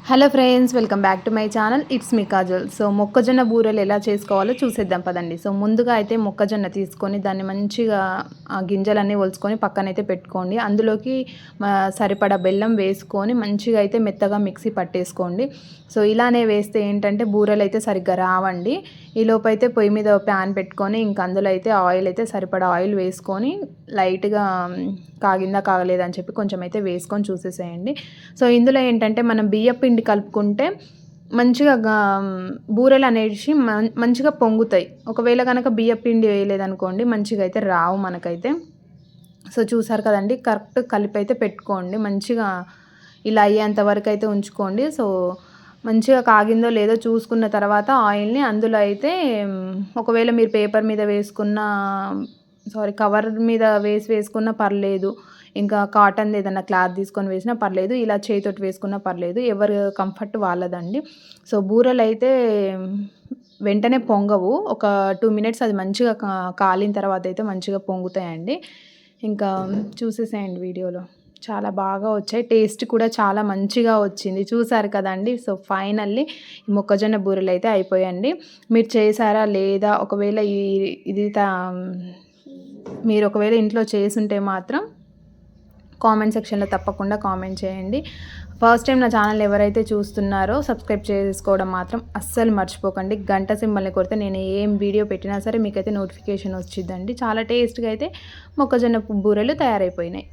Hello friends, welcome back to my channel. It's me Kajal. So మొక్కజొన్న బూరెలు ఎలా చేసుకోవాలో చూసేద్దాం పదండి. సో ముందుగా అయితే మొక్కజొన్న తీసుకొని దాన్ని మంచిగా ఆ గింజలన్నీ ఒలుచుకొని పక్కనైతే పెట్టుకోండి. అందులోకి సరిపడా బెల్లం వేసుకొని మంచిగా అయితే మెత్తగా మిక్సీ పట్టేసుకోండి. సో ఇలానే వేస్తే ఏంటంటే బూరెలు అయితే సరిగ్గా రావండి. ఈలోపు అయితే పొయ్యి మీద ప్యాన్ పెట్టుకొని ఇంక అందులో అయితే ఆయిల్ అయితే సరిపడా ఆయిల్ వేసుకొని లైట్గా కాగిందా కాగలేదని చెప్పి కొంచెం అయితే వేసుకొని చూసేసేయండి. సో ఇందులో ఏంటంటే మనం బియ్యం పిండి కలుపుకుంటే మంచిగా బూరెలు అనేసి మంచిగా పొంగుతాయి. ఒకవేళ కనుక బియ్యం పిండి వేయలేదనుకోండి మంచిగా అయితే రావు మనకైతే. సో చూసారు కదండి, కరెక్ట్ కలిపి అయితే పెట్టుకోండి. మంచిగా ఇలా అయ్యేంత వరకు అయితే ఉంచుకోండి. సో మంచిగా కాగిందో లేదో చూసుకున్న తర్వాత ఆయిల్ని అందులో అయితే ఒకవేళ మీరు పేపర్ మీద వేసుకున్న కవర్ మీద వేసుకున్నా పర్లేదు, ఇంకా కాటన్ది ఏదైనా క్లాత్ తీసుకొని వేసినా పర్లేదు, ఇలా చేతితోటి వేసుకున్నా పర్లేదు, ఎవరు కంఫర్ట్ వాళ్ళదండి. సో బూరెలు అయితే వెంటనే పొంగవు. ఒక 2 మినిట్స్ అది మంచిగా కాలిన తర్వాత అయితే మంచిగా పొంగుతాయండి. ఇంకా చూసేసేయండి వీడియోలో. చాలా బాగా వచ్చాయి. టేస్ట్ కూడా చాలా మంచిగా వచ్చింది. చూసారు కదండి. సో ఫైనల్లీ ఈ మొక్కజొన్న బూరెలు అయితే అయిపోయాయండి. మీరు చేశారా లేదా, ఒకవేళ ఇది మీరు ఒకవేళ ఇంట్లో చేసుంటే మాత్రం కామెంట్ సెక్షన్లో తప్పకుండా కామెంట్ చేయండి. ఫస్ట్ టైం నా ఛానల్ ఎవరైతే చూస్తున్నారో సబ్స్క్రైబ్ చేసుకోవడం మాత్రం అస్సలు మర్చిపోకండి. గంట సింబల్ని కొడితే నేను ఏం వీడియో పెట్టినా సరే మీకైతే నోటిఫికేషన్ వచ్చిందండి. చాలా టేస్ట్గా అయితే మొక్కజొన్న బూరెలు తయారైపోయినాయి.